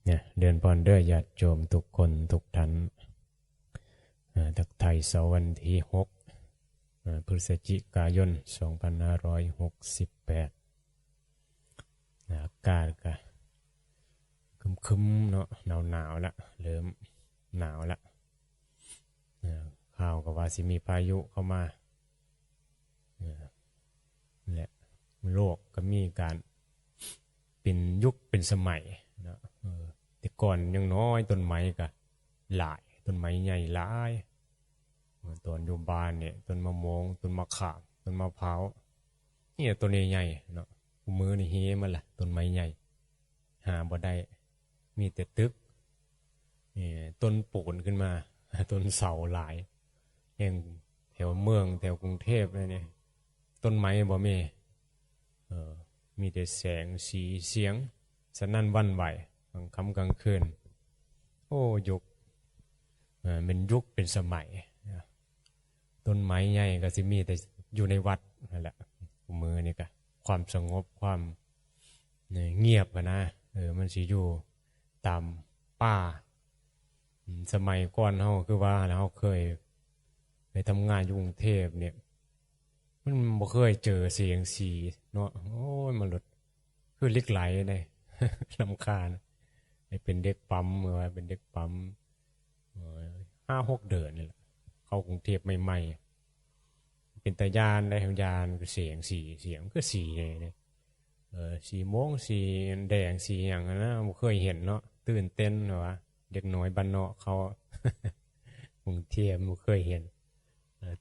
เนี่ยเดือนพรเด้อญาติโยมทุกคนทุกท่านทักไทยเสาร์วันที่6พฤศจิกายน2568อากาศก็คึมๆเนาะหนาวละเริ่มหนาวละข่าวก็ว่าสิมีพายุเข้ามาแหละโลกก็มีการเป็นยุคเป็นสมัยนะแต่ก่อนยังน้อยต้นไม้ก็หลายต้นไม้ใหญ่หลายต้นอยู่บ้านเนี่ยต้นมะม่วงต้นมะขามต้นมะพร้าวนี่ต้นใหญ่ๆเนาะมือนี่เฮมันล่ะต้นไม้ใหญ่หาบ่ได้มีแต่ตึกนี่ต้นปูนขึ้นมาต้นเสาหลายอย่างแถวเมืองแถวกรุงเทพเนี่ยต้นไม้บ่มีแต่แสงสีเสียงสนั่นวันไหวกลางค่ำกลางคืนโอ้ยุคเป็นยุคเป็นสมัยต้นไม้ใหญ่ก็สิมีแต่อยู่ในวัดนั่นแหละมือนี่ก็ความสงบความเงียบนะมันสิอยู่ตามป่าสมัยก่อนเฮาคือว่าเราเคยไปทำงานอยู่กรุงเทพเนี่ยมันบ่เคยเจอเสียงสีเนาะโอ้ยมันหลุดคือลิกไหลเลยลำคาญเป็นเด็กปั๊มว่าเป็นเด็กปั๊ม5-6 เดือนนี่แหละเข้ากรุงเทพใหม่ๆเป็นตายานได้ทางยานคือเสียงก็สีเนี่ยสีม่วงสีแดงสีอย่างนั้นนะบ่เคยเห็นเนาะตื่นเต้นเหรอวะเด็กน้อยบ้านนอกเขากรุงเทพบ่เคยเห็น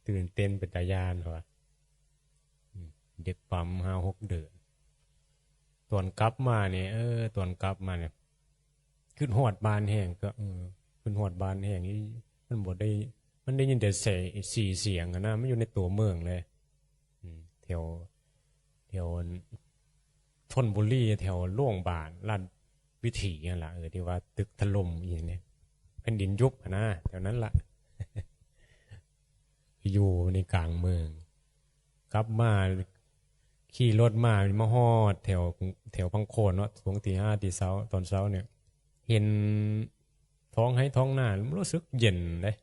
ตื่นเต้นเป็นตายานเหรอวะเด็กปั๊ม5-6 เดือนตอนกลับมาเนี่ยตอนกลับมาเนี่ยขึ้นหอดบานแห่งก็ขึ้นหอดบานแห่งนี้มันบ่ได้มันได้ยินแต่เสียงนะมันอยู่ในตัวเมืองเลยแถวธนบุรีแถวโรงพยาบาลลาดวิถีนั่นแหละที่ว่าตึกถล่มอย่างนี้แผ่นดินยุบนะแถวนั้นละอยู่ในกลางเมืองกลับมาขี่รถมาฮอดแถวพังโคนเนาะช่วงตี 5ตีเช้าตอนเช้าเนี่ยเห็นท้องให้ท้องหน้ารู้สึกเย็นเลย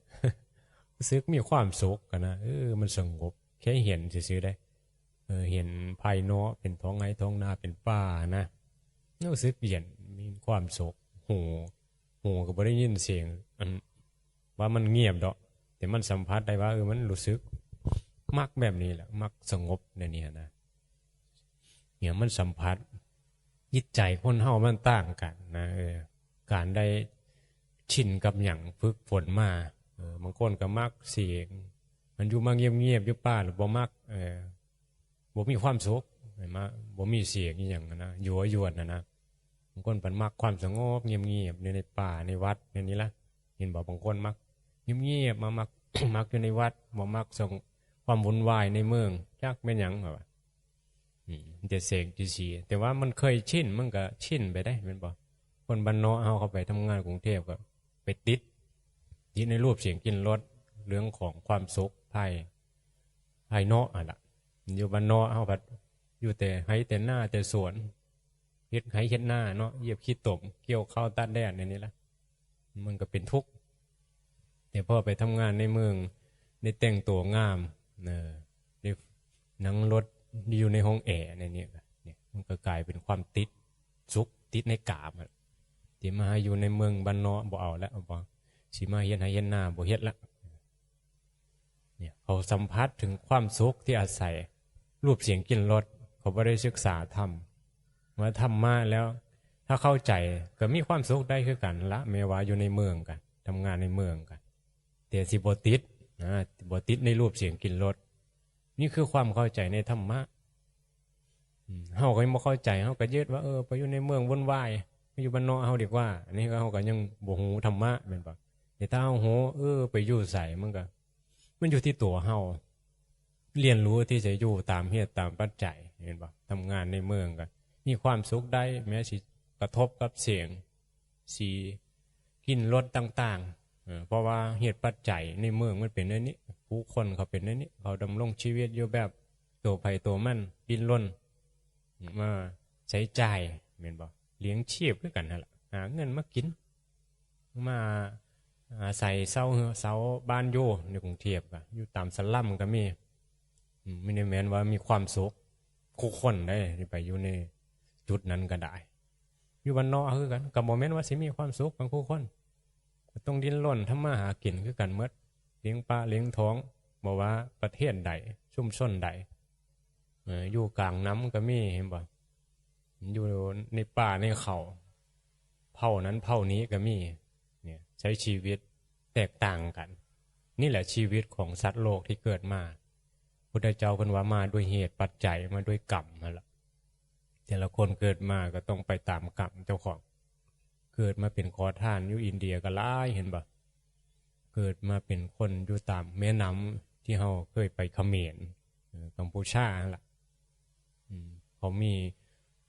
รู้สึกมีความสุขกันนะมันสงบแค่เห็นซื่อๆได้เห็นภายนอกเป็นท้องให้ท้องหน้าเป็นป่านะรู้สึกเย็นมีความสุขหูก็บ่ได้ยินเสียงว่ามันเงียบดอกแต่มันสัมผัสได้ว่ามันรู้สึกมักแบบนี้แหละมักสงบในนี้นะเนี่ยมันสัมผัสจิตใจคนเฮามันต่างกันนะการได้ชินกับอย่างฝึกฝนมาบางคนก็มักเสียงมันอยู่มาเงียบๆอยู่ป่าหรือบ่มักบ่มีความสุขมาบ่มีเสียงอย่างนะยั่วยวนนะบางคนเป็นมักความสงบเงียบๆในป่าในวัดในนี้ละเห็นบอกบางคนมักเงียบๆมัก มักอยู่ในวัดบ่มักส่งความวุ่นวายในเมืองจักเป็นหยังแบบจะเสกจะสีแต่ว่ามันเคยชินมันก็ชินไปได้เป็นบ่คนบ้านนอกเอาเข้าไปทำงานกรุงเทพก็ไปติดยึดในรูปเสียงกินรสเรื่องของความสุขภายนอกล่ะอยู่บ้านนอกเอาแบบอยู่แต่ให้แต่หน้าแต่สวนเฮ็ดให้เฮ็ดหน้าเนาะเหยียบขี้ตมเกี่ยวข้าวตัดแดดในนี้ละมันก็เป็นทุกข์แต่พอไปทำงานในเมืองได้แต่งตัวงามได้นั่งรถอยู่ในห้องแอร์ในนี้เนี่ยมันก็กลายเป็นความติดสุขติดในกามที่มาอยู่ในเมืองบ้านนอกบ่เอาแล้วบ่สิมาเฮ็ดให้เฮ็ดหน้าบ่เฮ็ดละเนี่ยเขาสัมผัสถึงความสุขที่อาศัยรูปเสียงกลิ่นรสเขาบ่ได้ศึกษาธรรมว่าธรรมะแล้วถ้าเข้าใจก็มีความสุขได้คือกันละแม้ว่าอยู่ในเมืองกันทำงานในเมืองกันแต่สิบ่ติดบ่ติดในรูปเสียงกลิ่นรสนี่คือความเข้าใจในธรรมะเฮาก็ยังบ่เข้าใจเฮาก็ยึดว่าไปอยู่ในเมืองวุ่นวายไปอยู่บ้านนอกเฮาดีกว่าอันนี้ก็เฮาก็ยังบ่ฮู้ธรรมะแม่นบ่แต่ถ้าเฮาฮู้ไปอยู่ไสมันอยู่ที่ตัวเฮาเรียนรู้ที่จะอยู่ตามเหตุตามปัจจัยเห็นบ่ทำงานในเมืองก็มีความสุขได้แม้สิกระทบกับเสียงสีกลิ่นรสต่างๆเพราะว่าเหตุปัจจัยในเมืองมันเป็นอย่างนี้ผู้คนเขาเป็นอย่างนี้เขาดำรงชีวิตอยู่แบบตัวไผตัวมันดิ้นรนมาใช้จ่ายแม่นบ่เลี้ยงชีพด้วยกันนั่นแหละ หาเงินมากินมาใส่เสาบ้านอยู่ในกรุงเทพก็อยู่ตามสลัมก็มีไม่ได้แม้นว่ามีความสุขคู่คนได้ที่ไปอยู่ในจุดนั้นก็ได้อยู่บ้านนอกคือกันกับโมเมนต์ว่าสิมีความสุขของคู่คนต้องดิ้นรนทำมาหากินคือกันเมื่อเลี้ยงปลาเลี้ยงท้องบอกว่าประเทศใดชุมชนใดอยู่กลางน้ำก็มีเห็นบ่อยู่ในป่าในเขาเผ่านั้นเผ่านี้ก็มีเนี่ยใช้ชีวิตแตกต่างกันนี่แหละชีวิตของสัตว์โลกที่เกิดมาพุทธเจ้าเพิ่นว่ามาด้วยเหตุปัจจัยมาด้วยกรรมนั่นแหละแต่ละคนเกิดมาก็ต้องไปตามกรรมเจ้าของเกิดมาเป็นขอทานอยู่อินเดียก็หลายเห็นบ่เกิดมาเป็นคนอยู่ตามแม่น้ำที่เฮาเคยไปเขมรกัมพูชานั่นแหละเขามี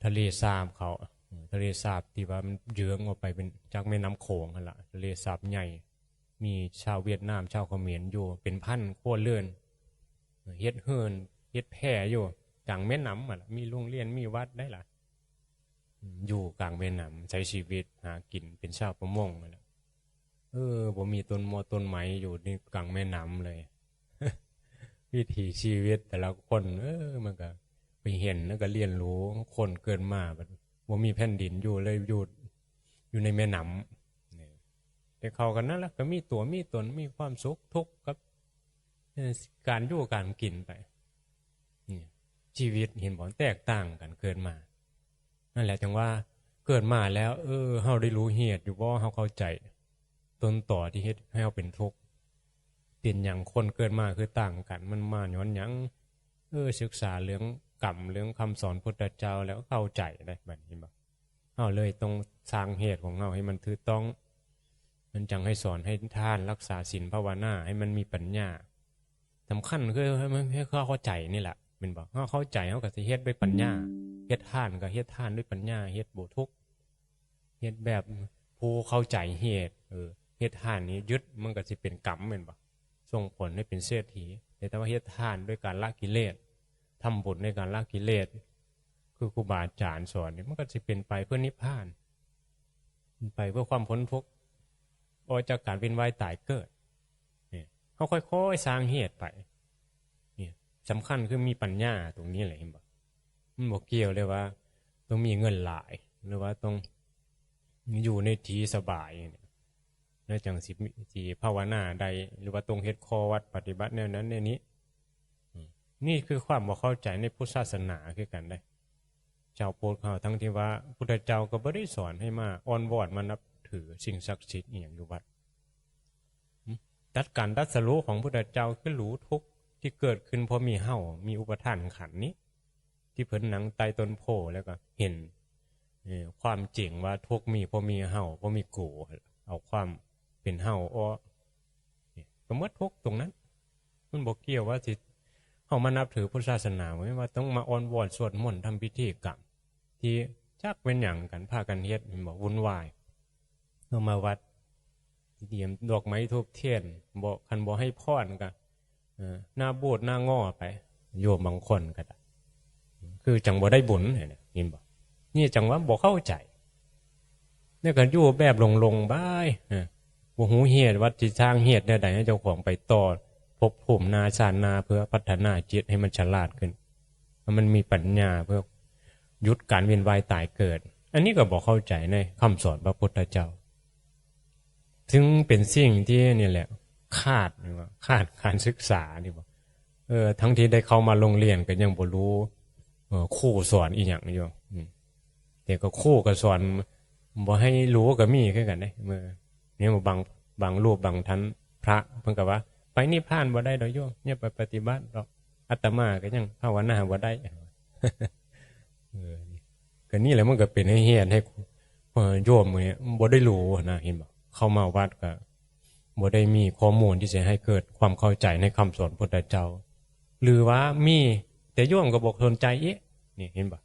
ทะเลสาบเขาทะเลสาบที่ว่ามันเยื้องออกไปเป็นจากแม่น้ำโขงนั่นแหละทะเลสาบใหญ่มีชาวเวียดนามชาวเขมรอยู่เป็นพันครัวเรือนเฮ็ดเฮินเฮ็ดแพร่อยู่กลางแม่น้ำอ่ะมีโรงเรียนมีวัดได้ล่ะอยู่กลางแม่น้ำใช้ชีวิตหากินเป็นชาวประมงนั่นแหละผมมีต้นต้นไม้อยู่ในกลางแม่น้ำเลย วิถีชีวิตแต่ละคนมันก็ไปเห็นแล้วก็เรียนรู้คนเกินมาแบบว่ามีแผ่นดินอยู่เลยอยู่ในแม่น้ำแต่เขากันนั่นแหละก็มีตัวมีตนมีความสุขทุกข์กับการอยู่การกินไปชีวิตเห็นบอกแตกต่างกันเกิดมานั่นแหละจังว่าเกิดมาแล้วเฮาได้รู้เหตุอยู่ว่าเฮาเข้าใจต้นต่อที่เฮ็ดให้เฮาเป็นทุกข์เป็นอย่างคนเกิดมาคือต่างกันมันมาย้อนหยังศึกษาเรื่องกรรมเรื่องคำสอนพุทธเจ้าแล้วเข้าใจได้แบบนี้บ่เอาเลยต้องสร้างเหตุของเราให้มันถูกต้องมันจังให้สอนให้ทานรักษาศีลภาวนาให้มันมีปัญญาสำคัญคือให้เข้าใจนี่แหละเป็นบ่เข้าใจเฮาก็สิเฮ็ดด้วยปัญญาเฮ็ดทานก็เฮ็ดทานด้วยปัญญาเฮ็ดบ่ทุกข์เฮ็ดแบบผู้เข้าใจเหตุเฮ็ดทานนี้ยึดมันก็สิเป็นกรรมแม่นบ่ส่งผลให้เป็นเศรษฐีแต่ว่าเฮ็ดทานด้วยการละกิเลสทำบุญในการละกิเลสคือครูบาอาจารย์สอนนี่มันก็จะเป็นไปเพื่อนิพพานไปเพื่อความพ้นทุกข์ออกจากการเป็นว่ายตายเกิดเนี่ยเขาค่อยๆสร้างเหตุไปเนี่ยสำคัญคือมีปัญญาตรงนี้แหละเห็นบ่มันบอกเกี่ยวเลยว่าต้องมีเงินหลายหรือว่าต้องอยู่ในที่สบายเนี่ยแล้วจังสิภาวนาใดหรือว่าตรงเฮ็ดคอวัดปฏิบัติแนวนั้นแนวนี้นี่คือความบ่เข้าใจในพุทธศาสนาคือกันได้ชาวพุทธเขาทั้งที่ว่าพุทธเจ้าก็บ่ได้สอนให้มาอ้อนวอนมานับถือสิ่งศักดิ์สิทธิ์อีหยังอยู่วัดตัดการตัดสรู้ของพุทธเจ้าคือรู้ทุกข์ที่เกิดขึ้นเพราะมีเฮ้ามีอุปทานขันธ์นี้ที่เพิ่นหนังไตต้นโพแล้วก็เห็นความจริงว่าทุกข์มีเพราะมีเฮ้าเพราะมีกูเอาความเป็นเฮ้าก็หมดทุกข์ตรงนั้นมันบ่เกี่ยวว่าสิเขามานับถือพุทธศาสนาไม่ว่าต้องมาอ้อนวอนสวดมนต์ทำพิธีกรรมที่จักเป็นอย่างกันพากันเฮ็ดมันบอกวุ่นวายเรามาวัดเตรียมดอกไม้ทูบเทียนบอกคันบอกให้พรกันหน้าโบสถ์หน้าง้อไปโยมบางคนก็ได้คือจังบ่ได้บุญเนี่ยนี่บอกนี่จังว่าบ่เข้าใจเนี่ยกันอยู่แบบลงบ้ายบ่หูเหตุวัดที่สร้างเหตุใดๆให้เจ้าของไปต่อพบภูมินาชานาเพื่อพัฒนาจิตให้มันฉลาดขึ้นมันมีปัญญาเพื่อยุดการเวียนว่ายตายเกิดอันนี้ก็บอกเข้าใจในคำสอนพระพุทธเจ้าถึงเป็นสิ่งที่นี่แหละขาดการศึกษานี่บอกทั้งที่ได้เข้ามาโรงเรียนก็ยังบ่รู้ครูสอนอีหยังอยู่แต่ก็ครูก็สอนบ่ให้รู้ก็มีคือกันได้เมื่อเนี่ยบางรูปบางท่านพระเพิ่นก็ว่าไปนิพพานบ่ได้ดอกโยมเนี่ยไปปฏิบัติดอกอาตมาก็ยังภาวนาบ่ได้ก็นี่แหละมันก็เป็นให้เฮียนให้โยมเนี่ยบ่ได้รู้นะเห็นบ่เข้ามาวัดก็บ่ได้มีข้อมูลที่จะให้เกิดความเข้าใจในคำสอนพุทธเจ้าหรือว่ามีแต่โยมก็บ่สนใจนี่เห็นบ่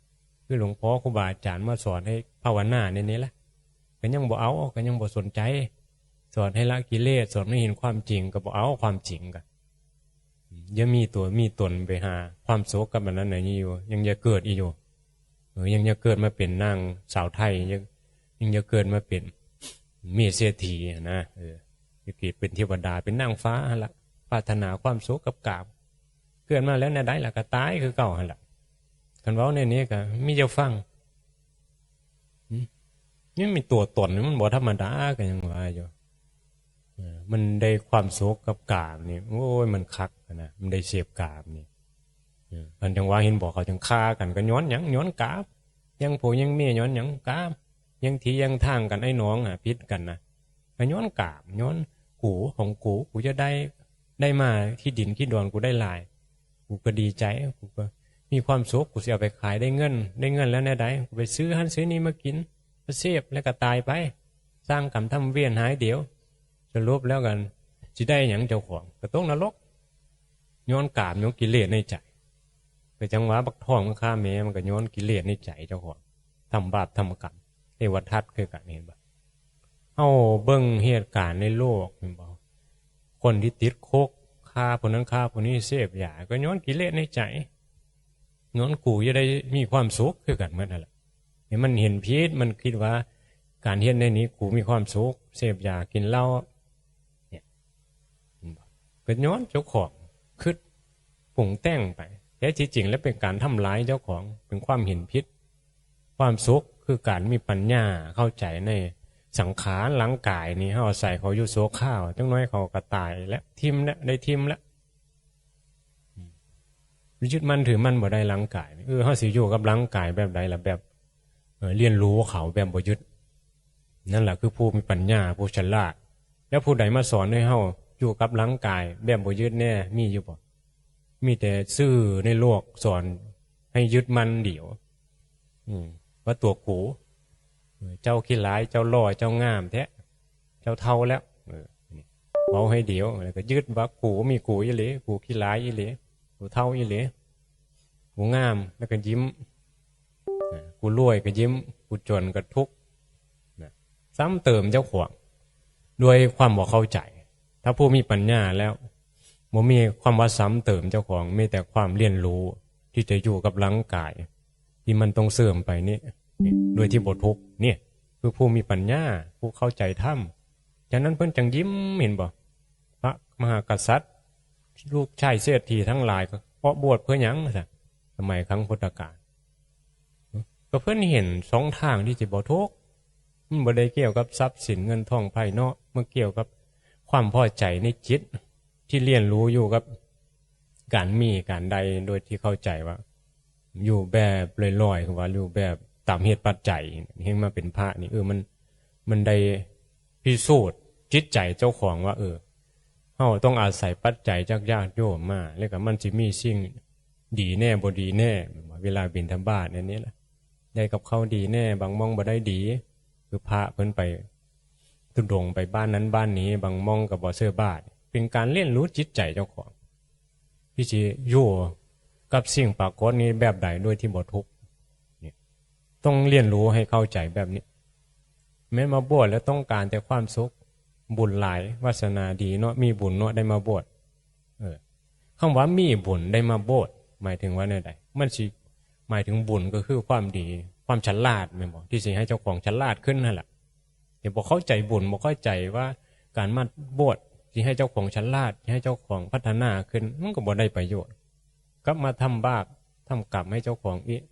คือหลวงพ่อครูบาอาจารย์มาสอนให้ภาวนาในนี้แหละก็ยังบ่เอาก็ยังบ่สนใจสอนให้ละกิเลสสอนให้เห็นความจริงก็บ่เอาความจริงกันยังมีตัวมีตนไปหาความโศกกับมันนั้นไหนอยู่ยังจะเกิดอีกอยู่ยังจะเกิดมาเป็นนางสาวไทยยัง ยังจะเกิดมาเป็นมีเศรษฐีนะจะเกิดเป็นเทวดาเป็นนางฟ้าละปรารถนาความสุขกับกาบเกิดมาแล้วในใดล่ะก็ตายคือเก่าหั่นล่ะคันเว้าในนี้ก็มีเจ้าฟังนี่มีตัวตนมันบ่ธรรมดาก็ยังว่าอยู่มันได้ความสุขกับกามนี่โอ้ยมันคักนะมันได้เสพกามนี่อันจังว่าเห็นบอกเขาจังฆ่ากันก็ย้อนหยังย้อนกามยังผู้ยังเมียย้อนหยังกามยังทียังทางกันไอ้น้องพิษกันนะก็ย้อนกามย้อนกูของกูจะได้มาที่ดินที่ดอนกูได้หลายกูก็ดีใจกูก็มีความสุขกูจะเอาไปขายได้เงินแล้วแน่ใดกูไปซื้อหันซื้อนี้มากินมาเสพแล้วก็ตายไปสร้างกรรมทำเวียนหายเดี๋ยวสรุปแล้วกันสิได้หยังเจ้าของก็ต้องนรกย้อนกามย้อนกิเลสในใจไปจังหวะบักทองมันฆ่าแม่มันก็ย้อนกิเลสในใจเจ้าของทำบาปทำกรรมในวัฏทัศน์คือกันเห็นบ่เอาเบิ่งเหตุการณ์ในโลกเห็นบ่คนที่ติดโคกฆ่าคนนั้นฆ่าคนนี้เสพยาก็ย้อนกิเลสในใจย้อนกูจะได้มีความสุขคือกันเหมือนนั่นแหละเนี่ยมันเห็นพิษมันคิดว่าการเห็นในนี้กูมีความสุขเสพยากินเหล้าเนี่ยก็ย้อนเจ้าของคิดปรุงแต่งไปแต่ที่จริงแล้วเป็นการทำร้ายเจ้าของเป็นความเห็นพิษความสุขคือการมีปัญญาเข้าใจในสังขารร่างกายนี่เขาใส่เขาอยู่โซข้าวจังน้อยเขากระต่ายและทิมแล้วได้ทิมแล้วยึดมันถือมันบ่ได้ร่างกายเขาสิอยู่กับร่างกายแบบใดล่ะแบบเรียนรู้เขาแบบบ่ยึดนั่นแหละคือผู้มีปัญญาผู้ฉลาดแล้วผู้ใดมาสอนให้เฮาอยู่กับร่างกายแบบบ่ยึดแน่มีอยู่บ่มีแต่ซื่อในโลกสอนให้ยึดมันเดี่ยวว่าตัวกูเจ้าขี้ร้ายเจ้าล่อเจ้างามแท้เจ้าเท่าแล้วเอาให้เดี่ยวแล้วก็ยึดว่ากูมีกูอีหลีกูขี้ร้ายอีหลีกูเท่าอีหลีกูงามแล้วก็ยิ้มกูรวยก็ยิ้มกูจนก็ทุกข์ซ้ำเติมเจ้าขวางด้วยความบ่เข้าใจถ้าผู้มีปัญญาแล้วบ่มีความว่าซ้ำเติมเจ้าของมีแต่ความเรียนรู้ที่จะอยู่กับร่างกายที่มันต้องเสื่อมไปนี่โดยที่บ่ทุกข์เนี่ยคือผู้มีปัญญาผู้เข้าใจธรรมฉะนั้นเพิ่นจังยิ้มเห็นบ่พระมหากษัตริย์ลูกชายเศรษฐีทั้งหลายก็เพราะบวชเพื่อหยังซะสมัยครั้งพุทธกาลก็เพิ่นเห็นสองทางที่จะบ่ทุกข์มันบ่ได้เกี่ยวกับทรัพย์สินเงินทองภายนอกมันเกี่ยวกับความพอใจในจิตที่เรียนรู้อยู่กับการมีการใดโดยที่เข้าใจว่าอยู่แบบลอยๆคือว่าอยู่แบบตามเหตุปัจจัยเห็นมาเป็นพระนี่มันได้พิสูจน์จิตใจเจ้าของว่าเฮาต้องอาศัยปัจจัยจากญาติโยมมาแล้วก็มันสิมีสิ่งดีแน่บ่ดีแน่เวลาบิณฑบาตนี่แหละได้กับเขาดีแน่บางมองบ่ได้ดีคือพระเพิ่นไปทุดงไปบ้านนั้นบ้านนี้บางมองกับบ่เสื้อบาทเป็นการเรียนรู้จิตใจเจ้าของที่สิอยู่กับสิ่งปรากฏนี้แบบใดโดยที่บ่ทุกข์เนี่ยต้องเรียนรู้ให้เข้าใจแบบนี้แม้มาบวชแล้วต้องการแต่ความสุขบุญหลายวาสนาดีเนาะมีบุญเนาะได้มาบวชคำว่ามีบุญได้มาบวชหมายถึงว่าในใดมันสิหมายถึงบุญก็คือความดีความฉลาดแม่นบ่ที่สิให้เจ้าของฉลาดขึ้นนั่นแหละเดี๋ยวบ่เข้าใจบุญบ่เข้าใจว่าการมาบวชสิให้เจ้าของฉลาดให้เจ้าของพัฒนาขึ้นมันก็บ่ได้ประโยชน์ก็มาทำบาปทำกรรมให้เจ้าของอีก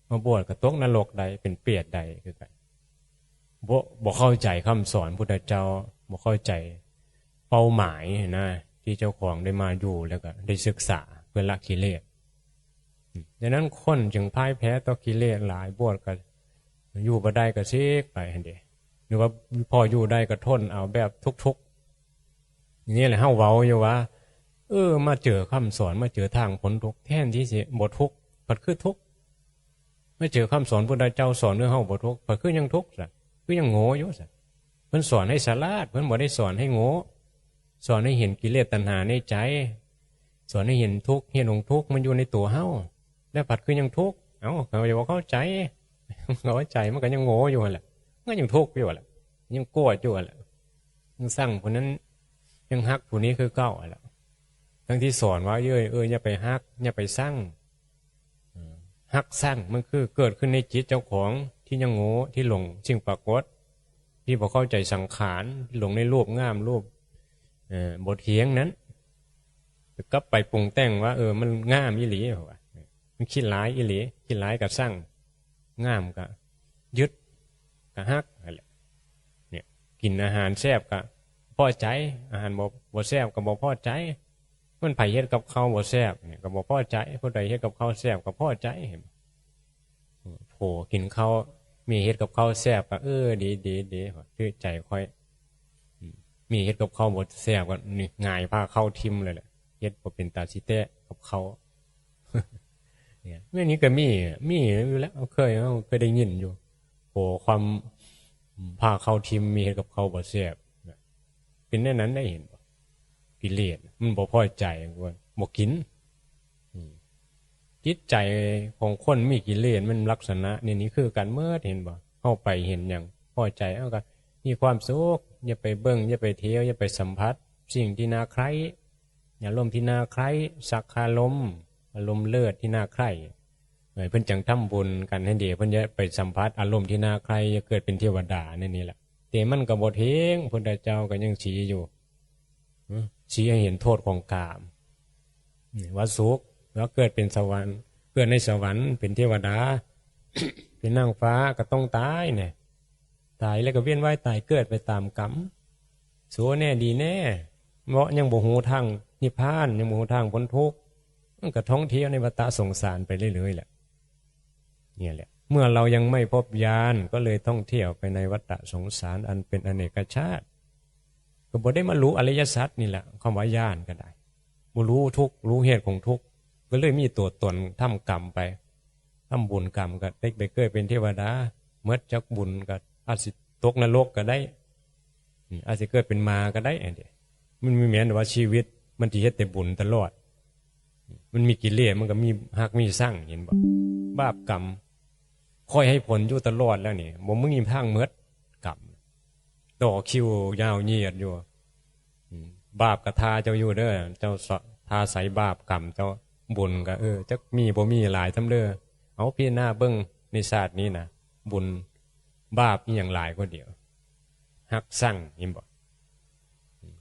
มาบวชก็ตกนรกใดเป็นเปรตใดคือกันบ่เข้าใจคำสอนพุทธเจ้าบ่เข้าใจเป้าหมายนะที่เจ้าของได้มาอยู่แล้วก็ได้ศึกษาเพื่อละกิเลสดังนั้นคนจึงพ่ายแพ้ต่อกิเลสหลายบวชก็อยู่บ่ได้ก็ซิกไปหั่นเด้หรือว่าพออยู่ได้ก็ทนเอาแบบทุกๆอย่างนี้แหละเฮาเว้าอยู่ว่ามาเจอคำสอนมาเจอทางพ้นทุกข์แทนที่สิบ่ทุกข์มันคือทุกข์ไม่เจอคำสอนพุทธเจ้าสอนเรื่องเฮาบ่ทุกข์มันคือยังทุกข์ซะคือยังโง่อยู่ซะเพิ่นสอนให้ฉลาดเพิ่นบ่ได้สอนให้โง่สอนให้เห็นกิเลสตัณหาในใจสอนให้เห็นทุกข์เห็นองค์ทุกข์มันอยู่ในตัวเฮาแล้วผัดคือยังทุกข์เขาจะบ่เข้าใจเข้าใจมันก็ยังโง่อยู่หั่นแหละมันยังทุกข์อยู่หั่นแหละยังโกรธอยู่หั่นแหละยังสั่งผู้นั้นยังฮักผู้นี้คือเก่าหั่นแหละทั้งที่สอนว่าอย่าไปฮักอย่าไปสั่งฮักสั่งมันคือเกิดขึ้นในจิตเจ้าของ ที่ยังโง่ที่หลงสิ่งปรากฏที่บ่เข้าใจสังขารหลงในรูปงามรูปบ่เถียงนั้นก็ไปปรุงแต่งว่ามันงามอีหลีว่ามันคิดร้ายอีหลีคิดร้ายก็สร้างงามก็ยึดก็ฮักอะไรเนี่ยกินอาหารแซ่บก็พอใจอาหารบ่แซ่บก็บ่พอใจมันไผเฮ็ดกับข้าวบ่แซ่บเนี่ยก็บ่พอใจผู้ใดเฮ็ดกับข้าวแซ่บก็พอใจเห็นโผกินข้าวมีเฮ็ดกับข้าวแซ่บก็ดีคือใจค่อยมีเฮ็ดกับข้าวบ่แซ่บก็นี่ง่ายพาเข้าทิ่มเลยแหละเฮ็ดบ่เป็นตาสิแตะกับเขาเนี่ยแม่นี้ก็มีอยู่แล้วเคยได้ยินอยู่โหความพาเข้าทิ่มมีเฮ็ดกับข้าวบ่แซ่บเป็นแน่นั้นได้เห็นบ่กิเลสมันบ่พอใจว่าบ่กินจิตใจของคนมีกิเลสมันลักษณะนี่คือการเมื่อเห็นบ่เข้าไปเห็นอย่างพอใจเอาก็มีความสุขอย่าไปเบิ่งอย่าไปเที่ยวอย่าไปสัมผัสสิ่งที่น่าใคร่อารมณ์ที่น่าใคร่สักคารมอารมณ์เลิศที่น่าใคร่เพิ่นจังทำบุญกันให้ดีเพิ่นจะไปสัมผัสอารมณ์ที่น่าใคร่จะเกิดเป็นเทวดานี่แหละแต่มันก็บ่เที่ยงพุทธเจ้าก็ยังชี้อยู่ชี้ให้เห็นโทษของกามว่าสุขแล้วเกิดเป็นสวรรค์เกิดในสวรรค์เป็นเทวดา เป็นนางฟ้าก็ต้องตายเนี่ยตายแล้วก็เวียนว่ายตายเกิดไปตามกรรมสัวแน่ดีแน่เพราะยังบ่ฮู้ทางนิพพานยังบ่ฮู้ทางพ้นทุกข์มันก็ท่องเที่ยวในวัฏสงสารไปเรื่อยๆแหละเนี่ยแหละเมื่อเรายังไม่พบญาณก็เลยท่องเที่ยวไปในวัฏสงสารอันเป็นอเนกชาติก็บ่ได้มารู้อริยสัจนี่แหละคำว่าญาณก็ได้บ่รู้ทุกข์รู้เหตุของทุกข์ก็เลยมีตัวตนทำกรรมไปทำบุญกรรมก็ได้ไปเกิดเป็นเทวดาเมื่อจักบุญก็อาจสิตกนรกก็ได้อาจจะเกิดเป็นมาก็ได้มันมีแม้แต่ว่าชีวิตมันสิเฮ็ดแต่บุญตลอดมันมีกิเลสมันก็มีหักมีสร้างเห็นบ่บาปกรรมคอยให้ผลอยู่ตลอดแล้วนี่บ่มึงมีทางเมิดกรรมต่อคิวยาวเหยียดอยู่บาปกระทาเจ้าอยู่เด้อเจ้าทาใส่บาปกรรมเจ้าบุญก็จักมีบ่มีหลายทำเด้อเอาพี่หน้าเบิ่งในศาสตร์นี้นะบุญบาปมีอย่างหลายก็เดียวหักสั่งเห็นบ่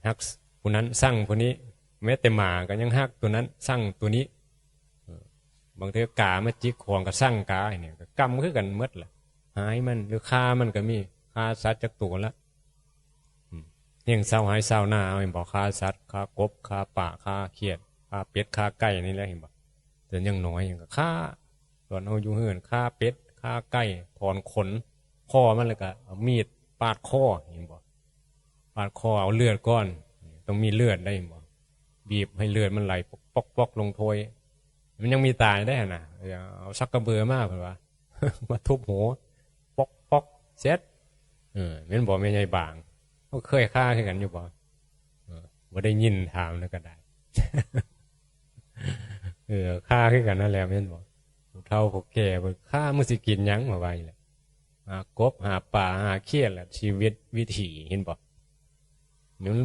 หักผู้นั้นสั่งผู้นี้แม้แต่หมาก็ยังหักตัวนั้นสั่งตัวนี้บางทีกามาจิกของก็สั่งกาเนี่ยก็กรรมคือกันหมดแหละหายมันหรือฆ่ามันก็มีฆ่าสัตว์จักตัวละยังเศร้าหายเศร้าหน้าเห็นบ่ฆ่าสัตว์ฆ่ากบฆ่าป่าฆ่าเขียดฆ่าเป็ดฆ่าไก่นี่แหละเห็นบ่แต่ยังน้อยยังก็ฆ่าตอนเอาอยู่เฮือนฆ่าเป็ดฆ่าไก่ถอนขนคอมันเลยก็เอามีดปาดคอเห็นบ่ปาดคอเอาเลือดก้อนต้องมีเลือดได้เห็นบ่บีบให้เลือดมันไหลปอกลงถ้วยมันยังมีตายได้นะเอาซักกระเบือมาเพิ่นว่า มาทุบหัวปอกเสร็จแม่นบ่แม่ใหญ่บางเขาเคยฆ่าคือกันอยู่บ่บ่ได้ยินถามแล้วก็ได้ ฆ่าคือกันนั่นแหละแม่นบ่ผู้เฒ่าผู้แก่บ่ฆ่ามื้อสิกินหยังมาว่าอีแหละหากบหาป่าหาเขียดแหละชีวิตวิถีเห็นบ่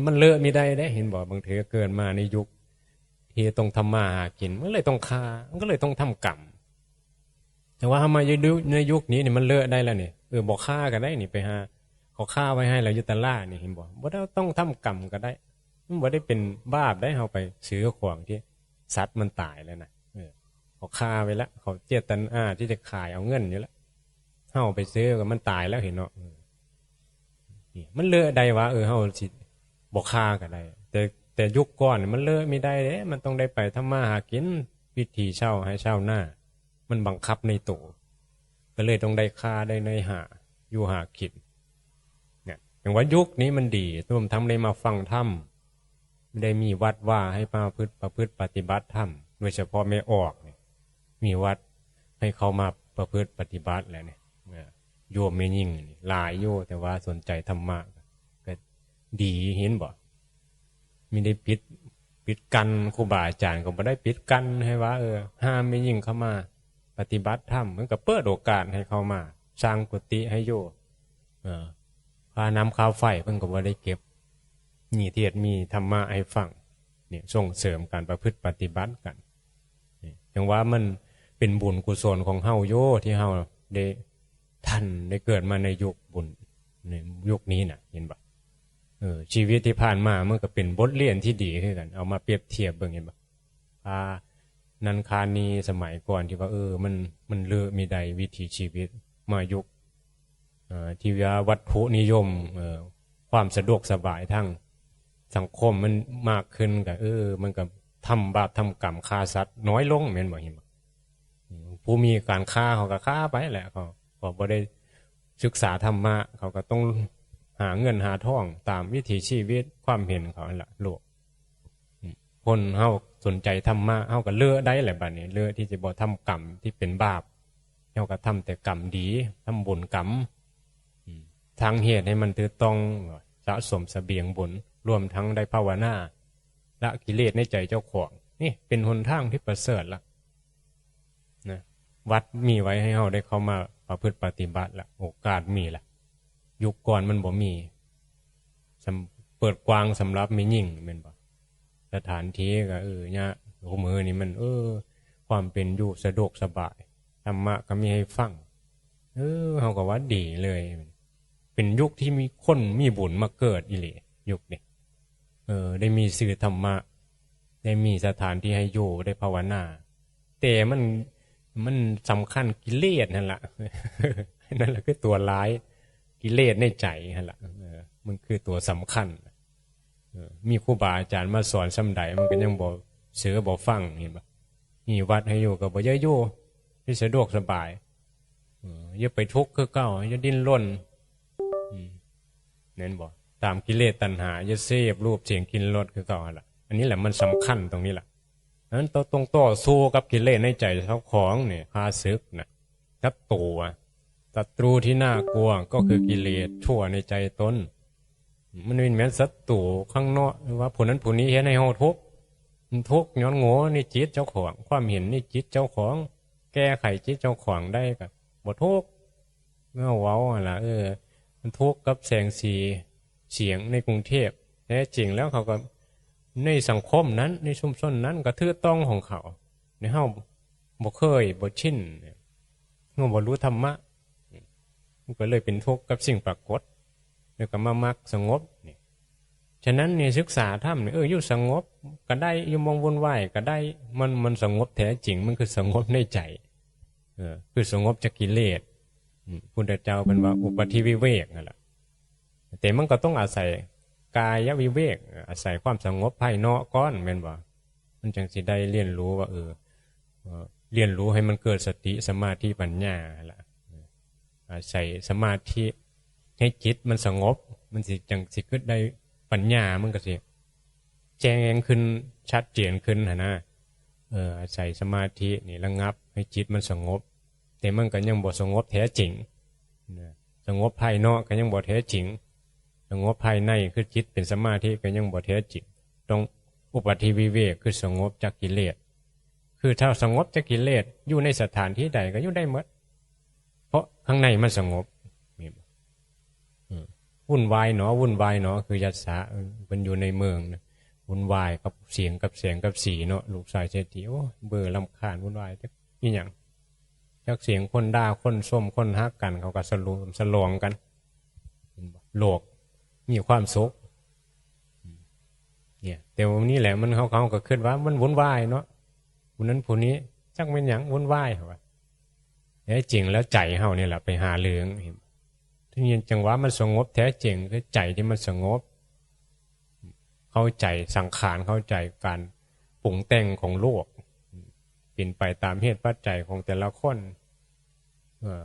มันเลอะไม่ได้เห็นบ่บางทีเกิดมาในยุคที่ต้องทำมาหากินมันเลยต้องฆ่ามันก็เลยต้องทำกรรมแต่ว่าทำไมในยุคนี้นี่มันเลอะได้แล้วนี่บอกฆ่าก็ได้นี่ไปหาเขาฆ่าไว้ให้เรายุตล่านี่เห็นบ่บ่ต้องทำกรรมก็ได้มันบ่ได้เป็นบาปได้เอาไปซื้อของที่สัตว์มันตายแล้วนะเขาฆ่าไว้แล้วเขาเจตนาที่จะขายเอาเงินอยู่แล้วเฮาไปซื้อก็มันตายแล้วเห็นเนาะนี่มันเลอะได้วะเฮาสิบ่ฆ่าก็ได้แต่ยุคก่อนมันเลอะไม่ได้เด้มันต้องได้ไปทำมาหากินวิธีเช่าให้เช่าหน้ามันบังคับในตัวก็เลยต้องได้ฆ่าได้ในหาอยู่หากินเนี่ยอย่างว่ายุคนี้มันดีรวมทั้งได้มาฟังธรรมไม่ได้มีวัดว่าให้ประพฤติปฏิบัติธรรมโดยเฉพาะไม่ออกเนี่ยมีวัดให้เขามาประพฤติปฏิบัติแหละเนี่ยโยมไม่ยิ่งหลายโยแต่ว่าสนใจธรรมะก็ดีเห็นบ่ไม่ได้ปิดกันครูบาอาจารย์ก็ไม่ได้ปิดกันให้ว่าห้ามไม่ยิ่งเข้ามาปฏิบัติธรรมมันก็เปิดโอกาสให้เข้ามาสร้างกุฏิให้โยค่าน้ำค่าไฟเพิ่นก็บ่ได้เก็บมีเทศมีธรรมะให้ฟังเนี่ยส่งเสริมการประพฤติปฏิบัติกันอย่างว่ามันเป็นบุญกุศลของเฮาโยที่เฮาได้ ท่านได้เกิดมาในยุคบุญในยุคนี้น่ะเห็นบ่ชีวิตที่ผ่านมามันก็เป็นบทเรียนที่ดีคือกันเอามาเปรียบเทียบเบิ่งเห็นบ่นันคานีสมัยก่อนที่ว่ามันเลอะมีใดวิถีชีวิตมายุคที่ว่าวัตถุนิยมความสะดวกสบายทั้งสังคมมันมากขึ้นก็มันก็ทำบาปทำกรรมฆ่าสัตว์น้อยลงแม่นบ่เห็นบ่ผู้มีการฆ่าเขาก็ฆ่าไปแหละเขาบ่ได้ศึกษาธรรมะเขาก็ต้องหาเงินหาทองตามวิถีชีวิตความเห็นเขาล่ะโลกคนเฮาสนใจธรรมะเฮาก็เลือกได้แหละบัดนี้เลือกที่จะบ่ทำกรรมที่เป็นบาปเฮาก็ทำแต่กรรมดีทำบุญกรรมทางเหตุให้มันถูกต้องสะสมเสบียงบุญรวมทั้งได้ภาวนาละกิเลสในใจเจ้าของนี่เป็นหนทางที่ประเสริฐละนะวัดมีไว้ให้เฮาได้เข้ามาประพฤติปฏิบัติละโอกาสมีละยุคก่อนมันบ่มีเปิดกว้างสำหรับมียิ่งแม่นบ่สถานที่ก็เนี่ยโอ้มือนี่มันความเป็นอยู่สะดวกสบายธรรมะก็มีให้ฟังเฮาก็ว่าดีเลยเป็นยุคที่มีคนมีบุญมาเกิดอีหลียุคนี้ได้มีสื่อธรรมะได้มีสถานที่ให้อยู่ได้ภาวนาแต่มันสำคัญกิเลสนั่นแหละนั่นแหละคือตัวร้ายกิเลสในใจนั่นแหละมันคือตัวสำคัญมีครูบาอาจารย์มาสอนสำใดมันก็ยังบอกเสือบอกฟังเห็นปะมีวัดให้อยู่กับบ่เยอะอยู่ที่สะดวกสบายอย่าไปทุกข์คือเก่าอย่าดิ้นรนเน้นบอกตามกิเลสตัณหาอย่าเสพรูปเสียงกินรสคือเก่าล่ะอันนี้แหละมันสำคัญตรงนี้แหละนั้นต้องต่อสู้กับกิเลสในใจเจ้าของเนี่ยพาศึกนะกับตัวศัตรูที่น่ากลัวก็คือกิเลสชั่วในใจตนมันเป็นเหมือนศัตรูข้างนอกว่าผู้นั้นผู้นี้เห็นให้เฮาทุกข์ย้อนโง่นี่จิตเจ้าของความเห็นนี่จิตเจ้าของแก้ไขจิตเจ้าของได้ก็บ่ทุกข์เงาเว้าล่ะมันทุกข์กับแสงสีเสียงในกรุงเทพแท้จริงแล้วเขาก็ในสังคมนั้นในชุมชนนั้นก็ถือต้องของเขาในเฮาบ่เคยบ่ชินเฮาบ่รู้ธรรมะมันก็เลยเป็นทุกข์กับสิ่งปรากฏแล้วก็มามักสงบนี่ฉะนั้นเนี่ยศึกษาธรรมเนี่ยอยู่สงบก็ได้อยู่มองวุ่นวายก็ได้มันสงบแท้จริงมันคือสงบในใจคือสงบจากกิเลสพุทธเจ้าเป็นว่าอุปธิวิเวกนั่นแหละแต่มันก็ต้องอาศัยกายวิเวกอาศัยความสงบภายนอกก้อนแม่นบ่มันจังสิได้เรียนรู้ว่าเรียนรู้ให้มันเกิดสติสมาธิปัญญาล่ะอาศัยสมาธิให้จิตมันสงบมันสิจังสิเกิดได้ปัญญามันก็สิแจ้งขึ้นชัดเจนขึ้นนะอาศัยสมาธินี่ระงับให้จิตมันสงบแต่มันก็ยังบ่สงบแท้จริงสงบภายนอกก็ยังบ่แท้จริงสงบภายในคือจิตเป็นสมาธิก็ยังบ่แท้จริงต้องอุปธิวิเวกคือสงบจากกิเลสคือถ้าสงบจากกิเลสอยู่ในสถานที่ใดก็อยู่ได้หมดเพราะข้างในมันสงบวุ่นวายเนาะวุ่นวายเนาะคือยัตสะมันอยู่ในเมืองนะวุ่นวายกับเสียงกับแสงกับสีเนาะลูกชายเศรษฐีโอ้เบื่อรำคาญวุ่นวายจักอีหยังจักเสียงคนด่าคนส้มคนฮักกันเขาก็สลองกันโลกมีความสุขเนี่ยแต่วันนี้แหละมันเขาก็คิดว่ามันวุ่นวายเนาะผู้นั้นผู้นี้จักเป็นหยังวุ่นวายเหรอแท้จริงแล้วใจเฮาเนี่ยแหละไปหาเรื่องที่นี่จังหวะมันสงบแท้จริงคือใจที่มันสงบเข้าใจสังขารเข้าใจการปรุงแต่งของโลกเป็นไปตามเหตุปัจจัยของแต่ละคน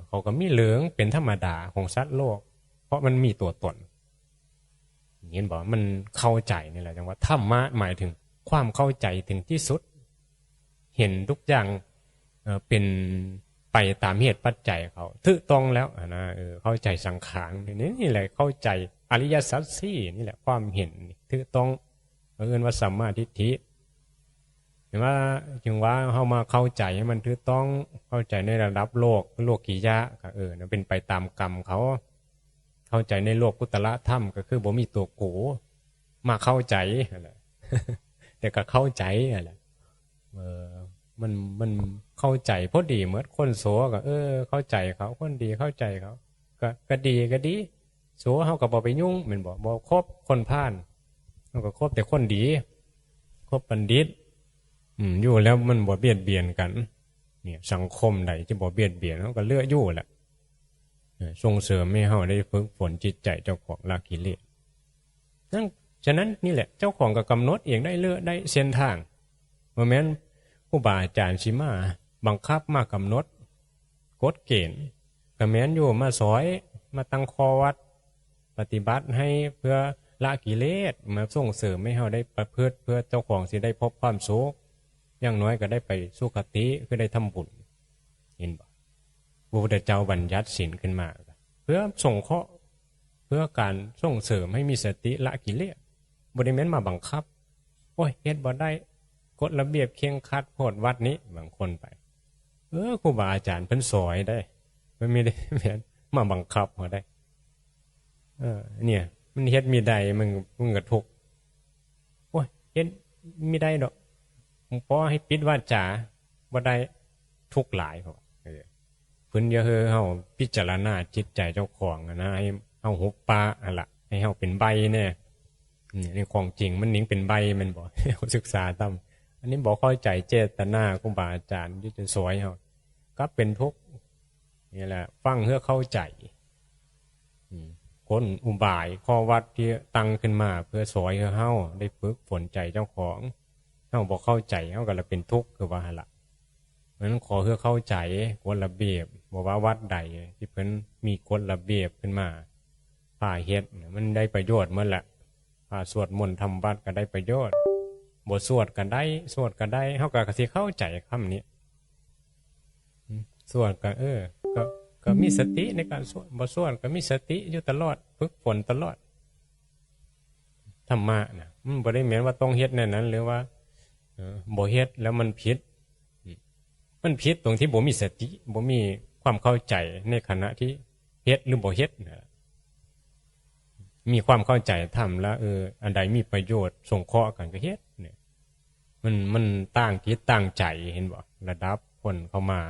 เขาก็มีเหลืองเป็นธรรมดาของสัตว์โลกเพราะมันมีตัวตนเห็นบอกมันเข้าใจนี่แหละจังว่าธรรมะหมายถึงความเข้าใจถึงที่สุดเห็นทุกอย่างเป็นไปตามเหตุปัจจัยเขาถูกต้องแล้วนะเข้าใจสังขารนี่แหละเข้าใจอริยสัจสี่นี่แหละความเห็นถูกต้องเรียกว่าสัมมาทิฏฐิเห็นว่าจึงว่าเข้ามาเข้าใจให้มันถูกต้องเข้าใจในระดับโลกกิยะก็เป็นไปตามกรรมเขาเข้าใจในโลกกุตละธรรมก็คือบ่มีตัวกูมาเข้าใจอะไรแต่ก็เข้าใจอะไรมัน เข้าใจพอดีเหมือนคนโสก็เข้าใจเขาคนดีเข้าใจเขาก็ดีก็ดีโสเฮาก็บ่ไปยุ่งแม่นบ่คบคนพาลเฮาก็คบแต่คนดีคบบัณฑิตอยู่แล้วมันบ่เบียดเบียนกันเนี่ยสังคมใดที่บ่เบียดเบียนเฮาก็เลือกอยู่แหละส่งเสริมให้เฮาได้ฝึกฝนจิตใจเจ้าของละกิเลสนั่นฉะนั้นนี่แหละเจ้าของก็กำหนดเองได้เลือกได้เส้นทางบ่แม่นครูบาอาจารย์สิมาบังคับมากำหนดกฎเกณฑ์ก็แม้นอยู่มาสอยมาตั้งคอวัดปฏิบัติให้เพื่อละกิเลสมาส่งเสริมให้เฮาได้ประพฤติเพื่อเจ้าของสิได้พบความสุขอย่างน้อยก็ได้ไปสุคติคือได้ทำบุญเห็นบ่พระพุทธเจ้าบัญญัติศีลขึ้นมาเพื่อส่งเคราะห์เพื่อการส่งเสริมให้มีสติละกิเลสบ่ได้แม่นมาบังคับโอ้ยเฮ็ดบ่ได้กฎระเบียบเคร่งครัดโพดวัดนี้บางคนไปครูบาอาจารย์เพิ่นสอนได้ไม่ได้แม่นมาบังคับเฮาได้เนี่ยมันเฮ็ดมีได้มึงก็ทุกข์โอ้ยเฮ็ดมีได้ดอกพอให้ปิดวาจาบ่ได้ทุกข์หลายพอเพิ่นอย่าเฮาพิจารณาจิตใจเจ้าของนะให้เฮาหุบปากนั่นล่ะให้เฮาเป็นใบแน่นี่ของจริงมันนิ่งเป็นใบแม่นบ่ศึกษาตามอันนี้บ่เข้าใจเจตนาครูบาอาจารย์ที่จะสอนเฮาก็เป็นทุกข์นี่แหละฟังเพื่อเข้าใจคนอุบายข้อวัดที่ตั้งขึ้นมาเพื่อสอนให้เฮาได้ฝึกฝนใจเจ้าของเฮาบ่เข้าใจเฮาก็ละเป็นทุกข์คือว่าหั่นล่ะเพราะฉะนั้นขอเพื่อเข้าใจกฎระเบียบบ่ว่าวัดใดที่เพิ่นมีกฎระเบียบขึ้นมาพาเฮ็ดมันได้ประโยชน์หมดแหละพาสวดมนต์ทำวัดก็ได้ประโยชน์บ่สวดก็ได้สวดก็ได้เฮาก็สิเข้าใจคำนี้สวดก็ก็มีสติในการสวดบ่สวดก็มีสติอยู่ตลอดฝึกฝนตลอดธรรมะน่ะมันบ่ได้หมายว่าต้องเฮ็ดแนวนั้นหรือว่าบ่เฮ็ดแล้วมันผิดมันผิดตรงที่บ่มีสติบ่มีความเข้าใจในขณะที่เฮ็ดหรือบ่เฮ็ดมีความเข้าใจทำแล้วอันใดมีประโยชน์สงเคราะห์กันก็เฮ็ดเนี่ยมันตั้งจิตตั้งใจเห็นบ่ระดับคนเข้ามา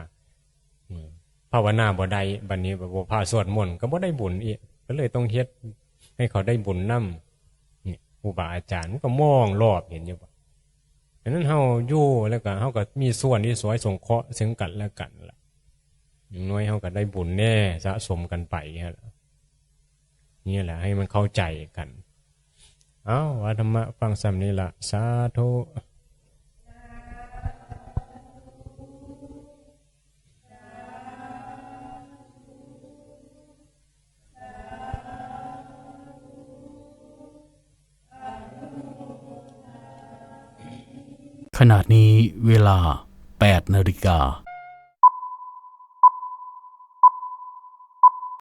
ภาวนาบ่ได้บัดนี้บ่พาสวดมนต์ก็บ่ได้บุญอีกก็เลยต้องเฮ็ดให้เขาได้บุญนำนี่ครูบาอาจารย์มันก็มองรอบเห็นอยู่บ่ฉะนั้นเฮาอยู่แล้วก็เฮาก็มีส่วนที่สวยสงเคราะห์ซึ่งกันและกันล่ะอย่างน้อยเฮาก็ได้บุญแน่สะสมกันไปฮะนี่แหละให้มันเข้าใจกันว่าธรรมะฟังซ้ำนี้ล่ะสาธุขณะนี้เวลา 8 นาฬิกา